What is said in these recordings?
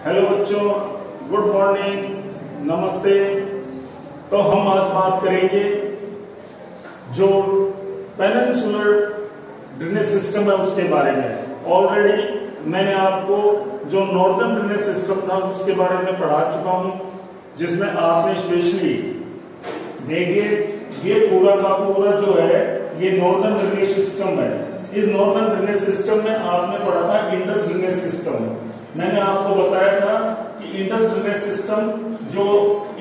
Hello बच्चों, good morning, नमस्ते। तो हम आज बात करेंगे जो पेनिनसुलर ड्रेनेज सिस्टम है उसके बारे में। ऑलरेडी मैंने आपको जो नॉर्दर्न ड्रेनेज सिस्टम था उसके बारे में पढ़ा चुका हूं, जिसमें आपने स्पेशली देखिए ये पूरा का पूरा जो है ये नॉर्दर्न ड्रेनेज सिस्टम है। इस नॉर्दर्न ड्रेनेज सिस्टम में आपने पढ़ा था इंडस ड्रेनेज सिस्टम। मैंने आपको बताया था कि इंडस ड्रेनेज सिस्टम जो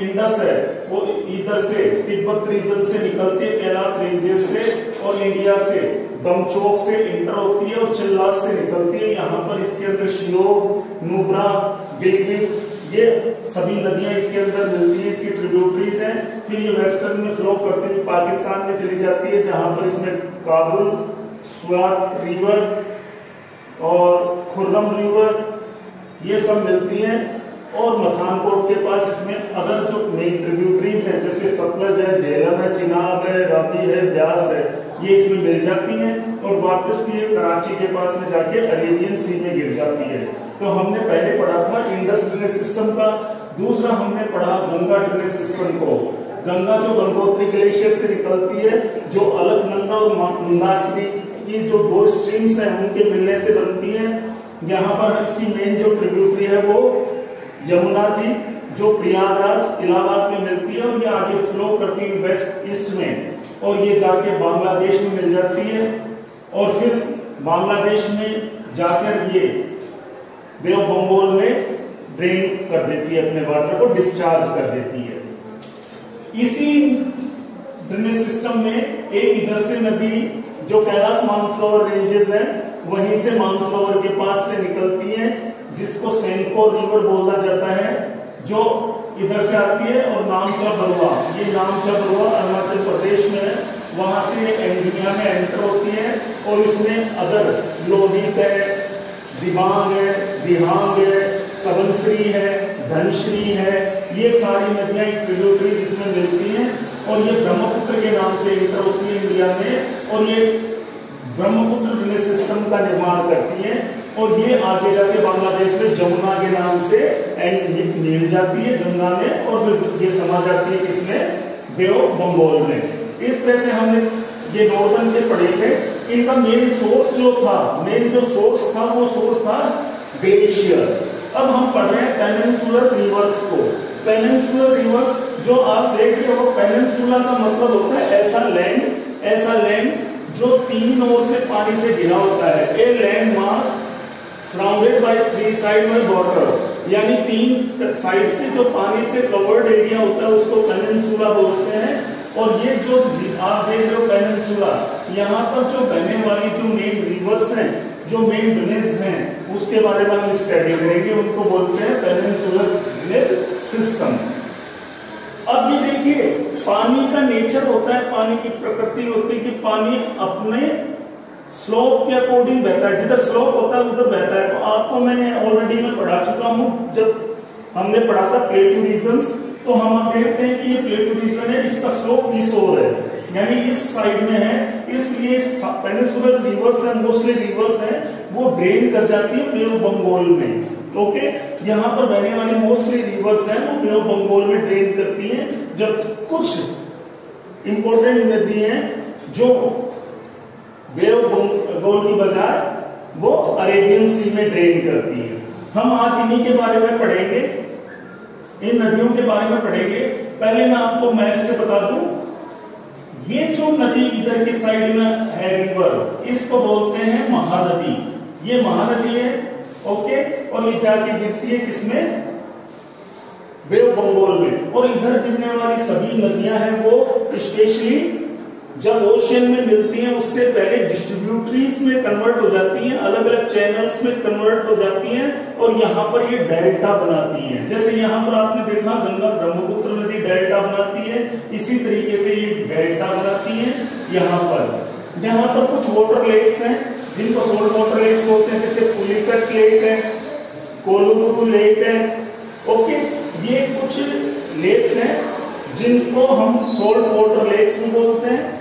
इंडस है वो इधर से तिब्बत रीजन से निकलती है, कैलाश रेंजेस से, और इंडिया से दमचौक से इंटर होती है और चिल्लास से निकलती है। यहाँ पर इसके अंदर श्योक, नुब्रा, गिलगित ये सभी नदियां इसके अंदर मिलती है, इसकी ट्रिब्यूटरीज हैं। फिर ये वेस्टर्न में फ्लो करती है, पाकिस्तान में चली जाती है, जहां पर इसमें काबुल, स्वात रिवर और खुर्रम रिवर ये सब मिलती हैं। और मथानकोट के पास इसमें अदर जो मेन ट्रिब्यूटरीज है जैसे सतलज है, झेलम है, चिनाब है, रावी है, ब्यास है, ये इसमें मिल जाती हैं और वापस ये कराची के पास में जाके अरेबियन सी में गिर जाती है। तो हमने पहले पढ़ा था इंडस ड्रेनेज सिस्टम का। दूसरा हमने पढ़ा गंगा ड्रेनेज सिस्टम को। गंगा जो गंगोत्री ग्लेशियर से निकलती है, जो अलकनंदा और मंदाकिनी की जो दो स्ट्रीम्स हैं उनके मिलने से बनती है। यहाँ पर इसकी मेन जो ट्रिब्यूटरी है वो यमुना थी, जो प्रयागराज इलाहाबाद में मिलती है, और ये आगे फ्लो करती है वेस्ट ईस्ट में और ये जाके बांग्लादेश में मिल जाती है। और फिर बांग्लादेश में जाकर ये बे ऑफ बंगाल में ड्रेन कर देती है, अपने वाटर को डिस्चार्ज कर देती है। इसी ड्रेनेज सिस्टम में एक इधर से नदी जो कैलाश मानसरोवर रेंजेस है वहीं से मानसरोवर के पास से निकलती है, जिसको सेंको रिवर बोला जाता है, जो इधर से आती है और नामचा बरुआ, ये नामचा बरुआ अरुणाचल प्रदेश में है, वहां से इंडिया में एंटर होती है। और इसमें अदर लोहित है, दिबांग है, दिहांग है, सबनश्री है, धनश्री है, ये सारी नदियां ट्रिब्यूटरी जिसमें मिलती हैं। और ये ब्रह्मपुत्र के नाम से एंटर होती है इंडिया में, और ये ब्रह्मपुत्र ड्रेनेज सिस्टम का निर्माण करती है। और ये आगे जाके बांग्लादेश में जमुना के नाम से मिल जाती है गंगा में, और फिर ये समा जाती है किसमें, बे ऑफ बंगाल में। इस तरह से हमने ये नॉर्दर्न के पढ़े थे। इनका मेन सोर्स जो था, मेन जो सोर्स था वो सोर्स था ग्लेशियर। अब हम पढ़ रहे हैं पेनिनसुलर रिवर्स को। पेनिनसुलर रिवर्स जो आप देख रहे हो, पेनिनसुला का मतलब होता है ऐसा लैंड जो तीन ओर से पानी से घिरा होता है। A land mass surrounded by three side by water, यानी तीन साइड से जो पानी से कवर्ड एरिया होता है उसको पेनिनसुला बोलते हैं। और ये जो आप देख रहे हो पेनिनसुला, यहाँ पर जो बहने वाली जो मेन रिवर्स हैं, जो मेन ड्रेनेज हैं, उसके बारे में हम स्टडी करेंगे। उनको बोलते हैं पेनिनसुलर ड्रेनेज सिस्टम। अब ये देखिए, पानी का नेचर होता है, पानी की प्रकृति होती है कि पानी अपने स्लोप के अकॉर्डिंग बहता है। जिधर स्लोप होता है उधर बहता है। तो आपको मैंने ऑलरेडी में पढ़ा चुका हूं, जब हमने पढ़ा था प्लेटू रीजन्स, तो हम देखते हैं कि ये प्लेटू रीजन है, इसका स्लोप इस ओर है, यानी इस साइड में है। इसलिए पेनिनसुलर रिवर्स है, मोस्टली रिवर्स है, वो ड्रेन कर जाती है बे ऑफ बंगाल में। ओके, यहाँ पर बहने वाली मोस्टली रिवर्स है वो बे ऑफ बंगाल में ड्रेन करती है, जब कुछ इंपोर्टेंट नदी हैं जो बे ऑफ बंगाल की बजाय वो अरेबियन सी में ड्रेन करती है। हम आज इन्हीं के बारे में पढ़ेंगे, इन नदियों के बारे में पढ़ेंगे। पहले मैं आपको मैप से बता दूं, ये जो नदी इधर की साइड में है रिवर, इसको बोलते हैं महानदी। ये महानदी है, ओके, और ये जाके गिरती है किसमें, बे ऑफ बंगाल में। और इधर गिरने वाली सभी नदियां हैं वो स्पेशली जब ओशियन में मिलती हैं उससे पहले डिस्ट्रीब्यूटरीज में कन्वर्ट हो जाती हैं, अलग अलग चैनल्स में कन्वर्ट हो जाती हैं, और यहाँ पर ये डेल्टा बनाती हैं। जैसे यहाँ पर आपने देखा गंगा ब्रह्मपुत्र नदी डेल्टा बनाती है, इसी तरीके से ये डेल्टा बनाती है। यहाँ पर कुछ वाटर लेक्स हैं जिनको सोल्ट वाटर लेक्स बोलते हैं, जैसे पुलिकट लेक है, कोलुगु लेक है। ओके, ये कुछ लेक्स हैं जिनको हम सोल्ट वाटर लेक्स भी बोलते हैं।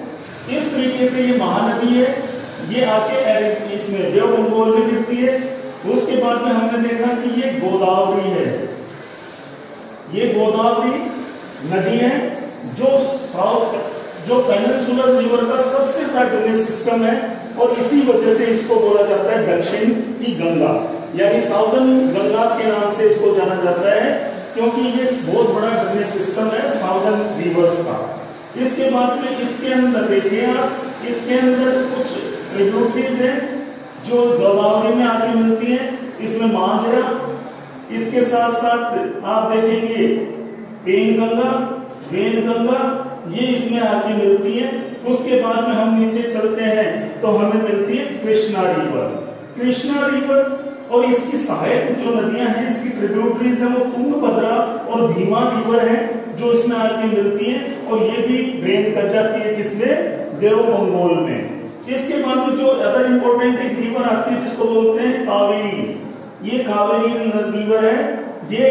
इस तरीके से ये महानदी है, ये आके इसमें बे ऑफ बंगाल में गिरती है। उसके बाद में हमने देखा कि ये गोदावरी है, ये गोदावरी नदी है जो पेनिनसुलर रिवर का सबसे बड़ा ड्रेनेज सिस्टम है, और इसी वजह से इसको बोला जाता है दक्षिण की गंगा, यानी साउदर्न गंगा के नाम से इसको जाना जाता है, क्योंकि ये बहुत बड़ा ड्रेनेज सिस्टम है साउदर्न रिवर्स का। इसके बाद में इसके अंदर देखिए आप, इसके अंदर कुछ ट्रिब्यूटरीज है जो गोदावरी में आके मिलती है, इसमें मांझरा, इसके साथ साथ आप देखेंगे पेनगंगा, वेनगंगा, ये इसमें आके मिलती है। उसके बाद में हम नीचे चलते हैं तो हमें मिलती है कृष्णा रिवर। कृष्णा रिवर और इसकी सहायक जो नदियां हैं, इसकी ट्रिब्यूटरीज है, वो तुंगभद्रा और भीमा रिवर है जो इसमें आके मिलती है, और ये भी ड्रेन कर जाती है किसमें, बे ऑफ बंगाल में। इसके बाद में जो अदर इंपॉर्टेंट एक रिवर आती है जिसको बोलते हैं कावेरी, ये कावेरी रिवर है, ये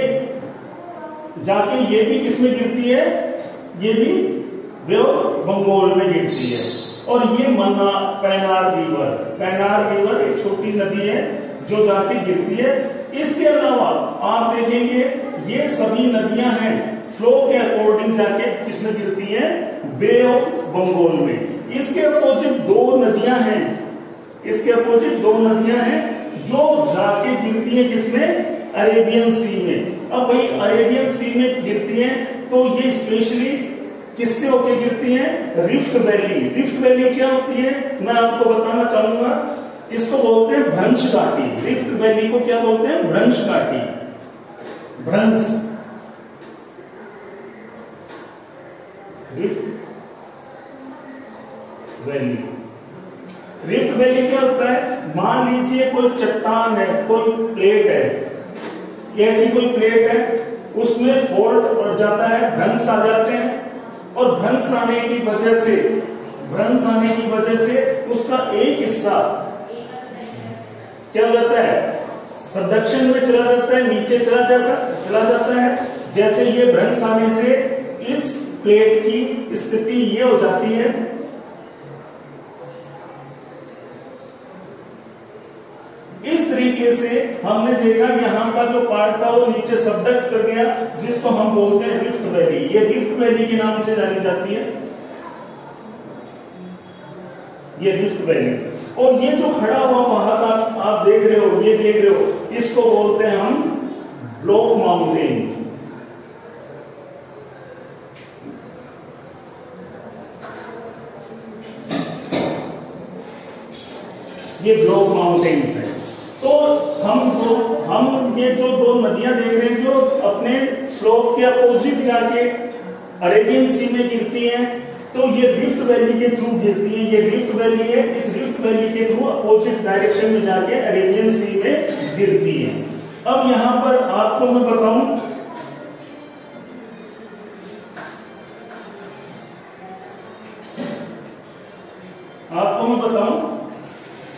जाके ये भी किसमें गिरती है, ये भी बे ऑफ बंगाल में गिरती है। और ये पैनार रिवर, पैनार रिवर एक छोटी नदी है जो जाके गिरती है। इसके अलावा आप देखेंगे ये सभी नदियां हैं फ्लो के अकॉर्डिंग जाके किसमें गिरती है, बे ऑफ बंगाल में। इसके अपोजिट दो नदियां हैं, इसके अपोजिट दो नदियां हैं जो जाके गिरती है किसमें, अरेबियन सी में। अब भाई अरेबियन सी में गिरती है तो ये स्पेशली किससे होके गिरती हैं, रिफ्ट वैली। रिफ्ट वैली क्या होती है मैं आपको बताना चाहूंगा, इसको बोलते हैं भ्रंश घाटी। रिफ्ट वैली को क्या बोलते हैं, भ्रंश घाटी, भ्रंश, रिफ्ट वैली। रिफ्ट वैली क्या होता है, मान लीजिए कोई चट्टान है, कोई प्लेट है, ऐसी कोई प्लेट है, उसमें फॉल्ट पड़ जाता है, भ्रंश आ जाते हैं, और भ्रंश आने की वजह से उसका एक हिस्सा क्या हो जाता है, सबडक्शन में चला जाता है, नीचे चला जाता है। जैसे ये भ्रंश आने से इस प्लेट की स्थिति ये हो जाती है, इस तरीके से हमने देखा यहाँ का जो पार्ट था वो नीचे सबडक्ट कर गया, जिसको हम बोलते हैं रिफ्ट वैली। ये रिफ्ट वैली के नाम से जानी जाती है, ये रिफ्ट वैली। और ये जो खड़ा हुआ पहाड़ आप देख रहे हो, ये देख रहे हो, इसको बोलते हैं हम ब्लॉक माउंटेन। ये ब्लॉक माउंटेन्स है। तो हम ये जो दो नदियां देख रहे हैं जो अपने स्लोप के अपोजिट जाके अरेबियन सी में गिरती हैं, तो ये रिफ्ट वैली के थ्रू गिरती हैं। ये रिफ्ट वैली है, इस रिफ्ट वैली के थ्रू अपोजिट डायरेक्शन में जाके अरेबियन सी में गिरती है। अब यहां पर आपको मैं बताऊं,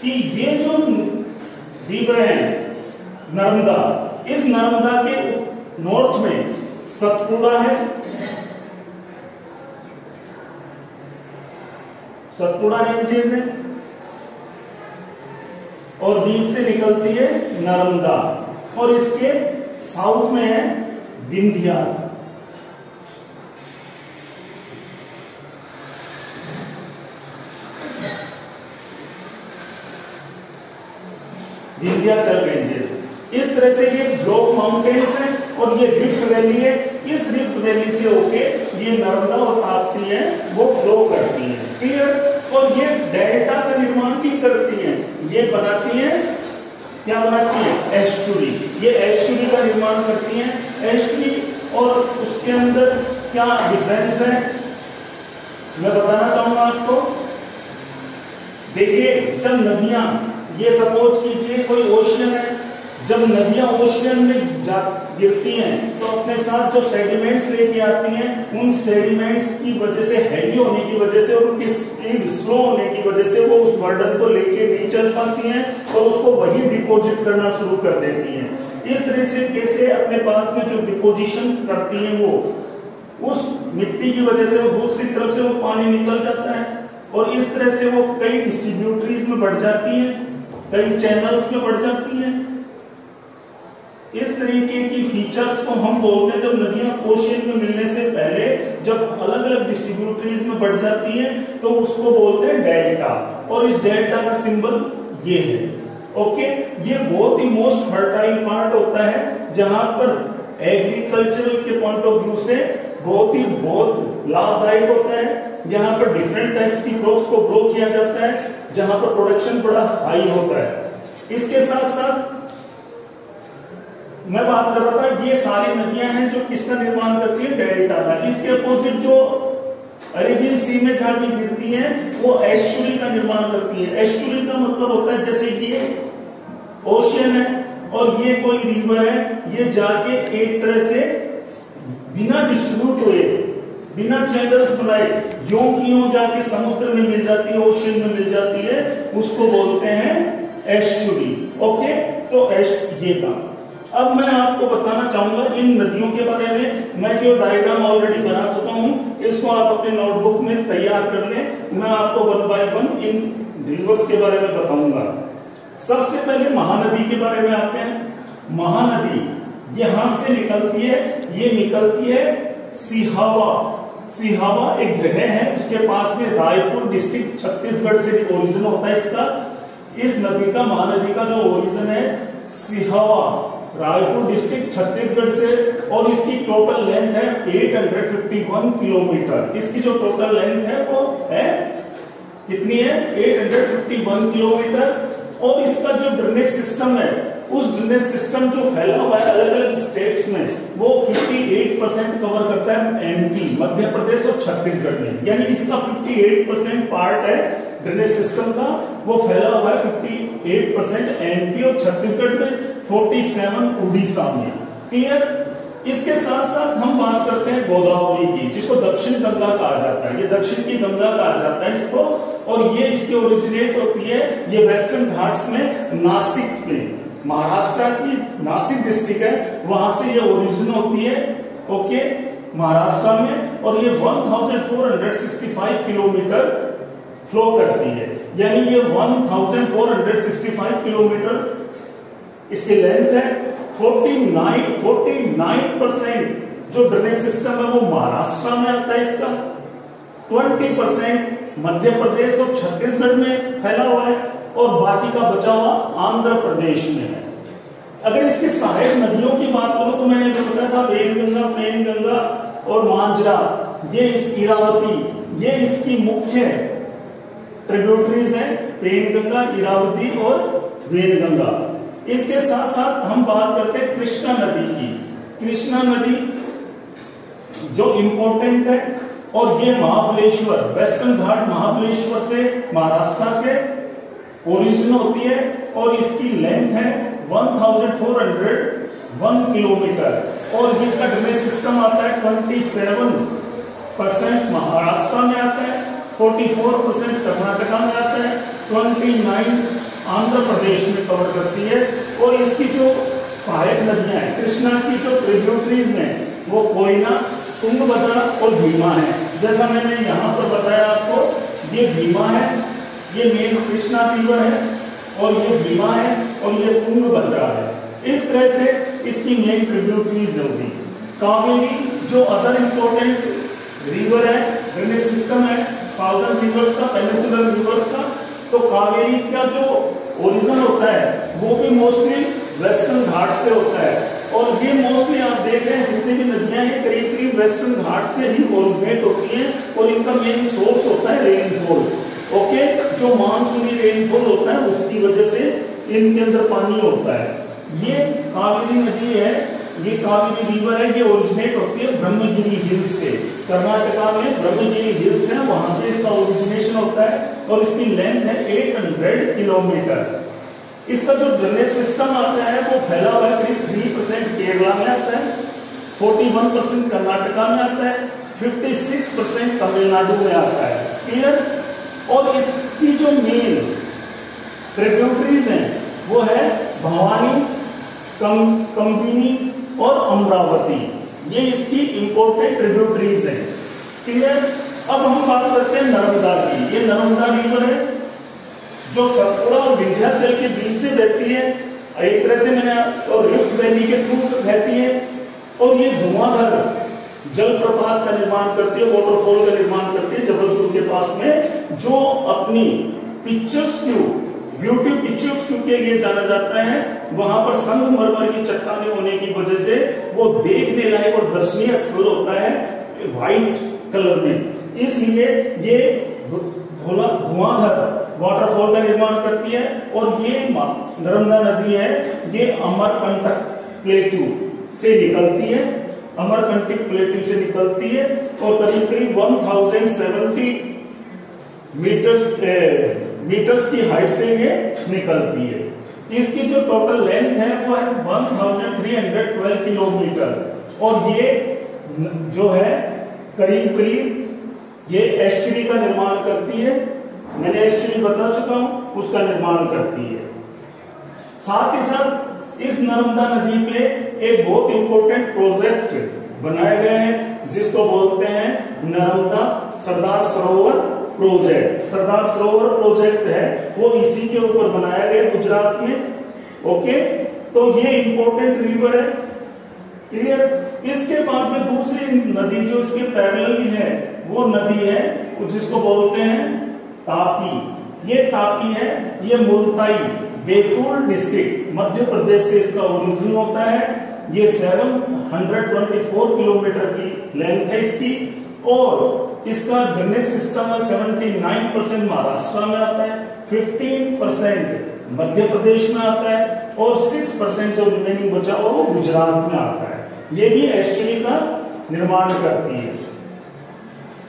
कि ये जो रिवर है नर्मदा, इस नर्मदा के नॉर्थ में सतपुड़ा है, सतपुड़ा रेंजेस है, और बीच से निकलती है नर्मदा, और इसके साउथ में है विंध्या। विंध्याचल रेंजेस। इस तरह से ये ब्लॉक माउंटेन्स हैं और ये रिफ्ट वैली है। इस रिफ्ट वैली से होके ये नर्मदा और ताप्ती है वो फ्लो करती है, क्लियर। और ये डेल्टा का निर्माण भी करती हैं, ये बनाती हैं, क्या बनाती है, एस्चुरी। ये एस्चुरी का निर्माण करती हैं। एस्चुरी और उसके अंदर क्या डिफरेंस है मैं बताना चाहूंगा आपको। देखिए, जब नदियां, ये सपोज कीजिए कोई ओशियन है, जब नदियां ओशियन में गिरती हैं तो अपने साथ जो सेडिमेंट्स लेके आती हैं, उन सेडिमेंट्स की वजह से, हैवी होने की वजह से और उनकी स्पीड स्लो होने की वजह से वो उस बर्डन को लेके नहीं चल पाती हैं और उसको वही डिपोजिट करना शुरू कर देती हैं। इस तरह से कैसे अपने पाथ में जो डिपोजिशन करती हैं वो उस मिट्टी की वजह से वो दूसरी तरफ से वो पानी निकल जाता है, और इस तरह से वो कई डिस्ट्रीब्यूटरीज में बढ़ जाती हैं, कई चैनल्स में बढ़ जाती हैं। इस तरीके की फीचर्स को हम बोलते हैं, जब नदियां ओशियन में मिलने से पहले जब अलग अलग डिस्ट्रीब्यूटरीज में बढ़ जाती हैं तो उसको बोलते हैं डेल्टा, और इस डेल्टा का सिंबल ये है। ओके, ये बहुत ही मोस्ट फर्टाइल पार्ट होता है जहां पर एग्रीकल्चरल के पॉइंट ऑफ व्यू से बहुत लाभदायक होता है, यहाँ पर डिफरेंट टाइप्स की क्रॉप्स को ग्रो किया जाता है, जहां पर प्रोडक्शन बड़ा हाई होता है। इसके साथ साथ मैं बात कर रहा था, ये सारी नदियां हैं जो किसका निर्माण करती है, डेल्टा का। इसके अपोजिट जो अरेबियन सी में जाके गिरती हैं वो एस्चुरी का निर्माण करती है। एस्चुरी का मतलब होता है जैसे कि ये ओशियन है और ये कोई रिवर है, ये जाके एक तरह से बिना डिस्ट्रीब्यूट हुए, बिना चैनल्स बनाए यूं की यूं जाके समुद्र में मिल जाती है, ओशियन में मिल जाती है, उसको बोलते हैं एस्चुरी। ओके, तो ये था। अब मैं आपको बताना चाहूंगा इन नदियों के बारे में। मैं जो डायग्राम ऑलरेडी बना चुका हूं, इसको आप अपने नोटबुक में तैयार कर लें। मैं आपको 1 बाय 1 इन रिवर्स के बारे में बताऊंगा। सबसे पहले महानदी के बारे में आते हैं। महानदी यहां से निकलती है, ये निकलती है सिहावा। सिहावा एक जगह है, उसके पास में रायपुर डिस्ट्रिक्ट छत्तीसगढ़ से ओरिजिन होता है इसका। इस नदी का, महानदी का जो ओरिजिन है सिहावा, रायपुर डिस्ट्रिक्ट छत्तीसगढ़ से, और इसकी टोटल लेंथ है 851 किलोमीटर। इसकी जो टोटल लेंथ है वो है कितनी है, 851 किलोमीटर। और इसका जो ड्रेनेज सिस्टम है, उस ड्रेनेज सिस्टम जो फैला हुआ है अलग अलग स्टेट्स में, वो 58% कवर करता है एमपी, मध्य प्रदेश और छत्तीसगढ़ में। यानी इसका 58% पार्ट है ड्रेनेज सिस्टम का, वो फैला हुआ है 58% एमपी और छत्तीसगढ़ में, 47 उड़ीसा में। क्लियर। इसके साथ साथ हम बात करते हैं गोदावरी की, जिसको दक्षिण गंगा कहा जाता है। ये दक्षिण की गंगा कहा जाता है इसको, और ये इसकी ओरिजिनेट होती है, ये वेस्टर्न घाट्स में नासिक में, महाराष्ट्र की नासिक डिस्ट्रिक्ट है, वहां से ये ओरिजिन होती है। ओके, महाराष्ट्र में, और ये 1465 किलोमीटर फ्लो करती है। यानी ये 1465 किलोमीटर इसकी लेंथ है। 49% जो ड्रेनेज सिस्टम है वो महाराष्ट्र में आता है इसका, 20% मध्य प्रदेश और छत्तीसगढ़ में फैला हुआ है, और बाकी का बचा हुआ आंध्र प्रदेश में है। अगर इसकी सहायक नदियों की बात करूं तो मैंने जो बताया था, वेनगंगा, पेनगंगा और मांजरा, ये इस इरावती, ये इसकी मुख्य ट्रिब्यूटरीज हैं, पेनगंगा, इरावती और वेनगंगा। इसके साथ साथ हम बात करते हैं कृष्णा नदी की। कृष्णा नदी जो इंपॉर्टेंट है, और ये महाबलेश्वर, वेस्टर्न घाट महाबलेश्वर से, महाराष्ट्र से ओरिजिन होती है, और इसकी लेंथ है 1401 किलोमीटर, और इसका ड्रेनेज सिस्टम आता है 27% महाराष्ट्र में आता है, 44% कर्नाटका में आता है, 29 आंध्र प्रदेश में कवर करती है। और इसकी जो सहायक नदियां हैं, कृष्णा की जो ट्रिब्यूटरीज हैं, वो कोयना, तुंगभद्रा और भीमा है। जैसा मैंने यहाँ पर बताया आपको, ये भीमा है, ये मेन कृष्णा रिवर है, और ये भीमा है, और ये तुंगभद्रा है। इस तरह से इसकी मेन ट्रिब्यूटरीज होगी। कावेरी जो अदर इंपॉर्टेंट रिवर है, ड्रेनेज सिस्टम है साउदर्न रिवर्स का, पेनिनसुलर रिवर्स का, तो कावेरी का जो ओरिजिन होता है वो भी मोस्टली वेस्टर्न घाट से होता है, और ये मोस्टली आप देख रहे हैं जितनी भी नदियां हैं करीब करीब वेस्टर्न घाट से ही ओरिजिनेट होती हैं, और इनका मेन सोर्स होता है रेनफॉल। ओके, जो मानसूनी रेनफॉल होता है उसकी वजह से इनके अंदर पानी होता है। ये कावेरी नदी है, ये कावेरी रिवर है, ये ओरिजिनेट होती है ब्रह्मगिरी हिल्स से, कर्नाटका में ब्रह्मगिरी हिल्स है, वहां से इसका ओरिजिनेशन होता है, और इसकी लेंथ है 800 किलोमीटर। इसका जो ड्रेनेज सिस्टम आता है वो फैला हुआ है, करीब 3% केरला में आता है, 41% कर्नाटका में आता है, 56% तमिलनाडु में आता है। क्लियर। और इसकी जो मेन ट्रिब्यूटरीज हैं वो है भवानी, कंबिनी और अमरावती, ये इसकी इंपॉर्टेंट ट्रिब्यूटरीज हैं। क्लियर। अब हम बात करते हैं नर्मदा की। ये नर्मदा रिवर है जो सतपुड़ा और विंध्याचल के बीच से बहती है, एक तरह से मैंने, और रिफ्ट वैली के थ्रू बहती है, और ये धुआंधार जलप्रपात का निर्माण करती है, वाटरफॉल का निर्माण करती है जबलपुर के पास में, जो अपनी pictures Q, beauty pictures Q के लिए जाना जाता है। वहां पर संगमरमर की चट्टानें होने की वजह से वो देखने लायक और दर्शनीय स्थल होता है व्हाइट कलर में, इसलिए ये धुआंधार वाटरफॉल का निर्माण करती है। और ये नर्मदा नदी है, ये अमरकंटक प्लेट्यू से निकलती है, अमरकंटक प्लेट्यू से निकलती है, और करीब करीब 1070 मीटर्स की हाइट से ये निकलती है। इसकी जो टोटल लेंथ है वो है 1312 किलोमीटर, और ये जो है करीब करीब ये एस्चुरी का निर्माण करती है, मैंने एस्चुरी बता चुका हूं, उसका निर्माण करती है। साथ ही साथ इस नर्मदा नदी पे एक बहुत इंपॉर्टेंट प्रोजेक्ट बनाए गए हैं, जिसको बोलते हैं नर्मदा सरदार सरोवर प्रोजेक्ट। सरदार सरोवर प्रोजेक्ट है वो इसी के ऊपर बनाया गया गुजरात में। ओके, तो ये इंपॉर्टेंट रिवर है, क्लियर। इसके बाद में दूसरी नदी जो इसके पैरेलल है वो नदी है जिसको बोलते हैं तापी। ये तापी है, ये मुल्ताई बैतूल डिस्ट्रिक्ट मध्य प्रदेश से इसका ओरिजिन होता है। ये 724 किलोमीटर की लेंथ है इसकी, और इसका ड्रेनेज सिस्टम 79% महाराष्ट्र में आता है, 15% मध्य प्रदेश में आता है, और 6% जो रिमेनिंग बचा हुआ वो गुजरात में आता है। ये भी एस्चुरी का निर्माण करती है।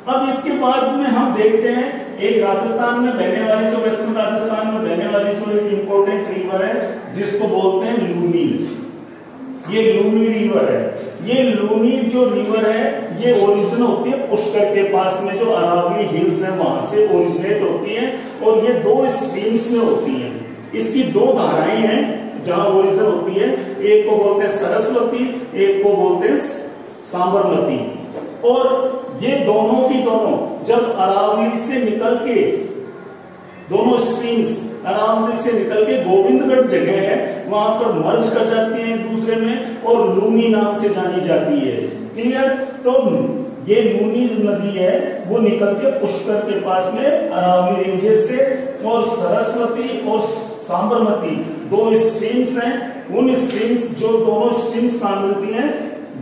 अब इसके बाद में हम देखते हैं एक राजस्थान में बहने वाली, जो वेस्टर्न राजस्थान में बहने वाली जो एक इंपॉर्टेंट रिवर है जिसको बोलते हैं लूनी। ये लूनी रिवर है। ये लूनी जो रिवर है ये ओरिजिन होती है पुष्कर के पास में, जो अरावली हिल्स है वहां से ओरिजिनेट होती है, और ये 2 स्ट्रीम्स में होती है। इसकी 2 धाराएं हैं जहां ओरिजिन होती है, एक को बोलते हैं सरस्वती, एक को बोलते हैं सांबरमती। और ये दोनों की दोनों जब अरावली से निकल के, दोनों स्ट्रीम्स अरावली से निकल के गोविंदगढ़ जगह है वहां पर मर्ज कर जाती है एक दूसरे में, और लूनी नाम से जानी जाती है, क्लियर। तो ये लूनी नदी है वो निकल के पुष्कर के पास में अरावली रेंजेस से, और सरस्वती और सांबरमती 2 स्ट्रीम्स हैं। उन स्ट्रीम्स, जो दोनों स्ट्रीम्स कहां मिलती हैं,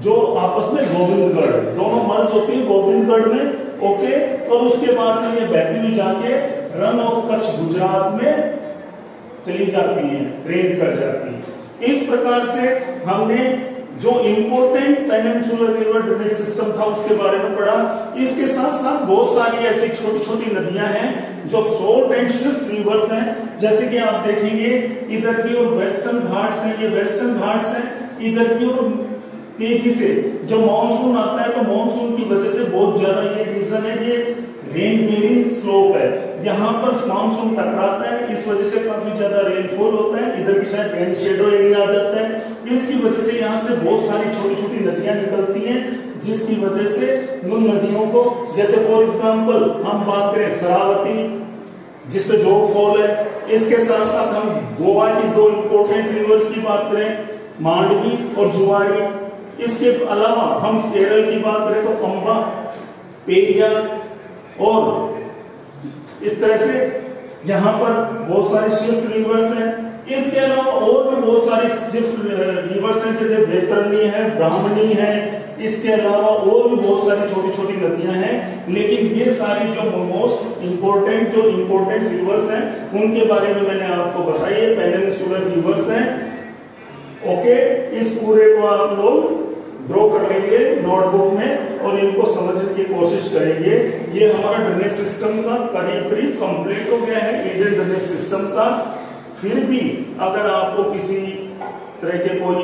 जो आपस में गोविंदगढ़, दोनों मर्ज होती है गोविंदगढ़ में। ओके, और उसके बाद में ये बहती हुई जाके रन ऑफ कच्छ गुजरात में चली जाती है, रेन कर जाती है। इस प्रकार से हमने जो important peninsular river drainage system था उसके बारे में पढ़ा। इसके साथ साथ बहुत सारी ऐसी छोटी छोटी नदियां हैं जो शॉर्ट एंड स्विफ्ट रिवर्स हैं, जैसे कि आप देखेंगे इधर की ओर वेस्टर्न घाट्स हैं, ये वेस्टर्न घाट्स हैं, इधर की ओर तेजी से जो मानसून आता है, तो मानसून की वजह से बहुत ज्यादा ये रीजन है, ये रेन बेरिंग स्लोप है, यहाँ पर मानसून टकराता है, इस वजह से काफी ज्यादा रेनफॉल होता है। इधर की साइड रेन शेडो एरिया आ जाता है, इसकी वजह से यहाँ से बहुत सारी छोटी छोटी नदियां निकलती हैं, जिसकी वजह से उन नदियों को, जैसे फॉर एग्जाम्पल हम बात करें शरावती जिसपे जोग फॉल है, इसके साथ साथ हम गोवा की 2 इंपोर्टेंट रिवर्स की बात करें, मांडवी और जुआरी। इसके अलावा हम केरल की बात करें तो पंबा, पेरियार, और इस तरह से यहाँ पर बहुत सारी स्विफ्ट रिवर्स हैं। इसके अलावा और भी बहुत सारी स्विफ्ट रिवर्स हैं, जैसे बैतरणी है, ब्राह्मणी है, इसके अलावा और भी बहुत सारी छोटी छोटी नदियां हैं। लेकिन ये सारी जो मोस्ट इंपोर्टेंट रिवर्स हैं उनके बारे में मैंने आपको बताया, ये पेनिनसुलर रिवर्स हैं। ओके, इस पूरे को आप लोग ड्रॉ कर लेंगे नोटबुक में और इनको समझने की कोशिश करेंगे। ये हमारा ड्रेनेज सिस्टम का करीब कंप्लीट हो गया है, इंडियन ड्रेनेज सिस्टम का। फिर भी अगर आपको किसी तरह के कोई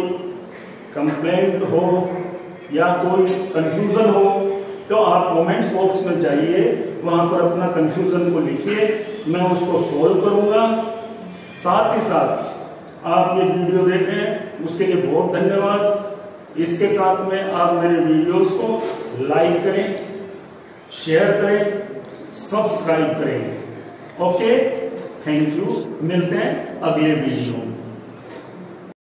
कंप्लेंट हो या कोई कंफ्यूजन हो तो आप कमेंट्स बॉक्स में जाइए, वहां पर अपना कंफ्यूजन को लिखिए, मैं उसको सोल्व करूंगा। साथ ही साथ आप ये वीडियो देख रहे हैं उसके लिए बहुत धन्यवाद। इसके साथ में आप मेरे वीडियोस को लाइक करें, शेयर करें, सब्सक्राइब करें। ओके, थैंक यू, मिलते हैं अगले वीडियो में।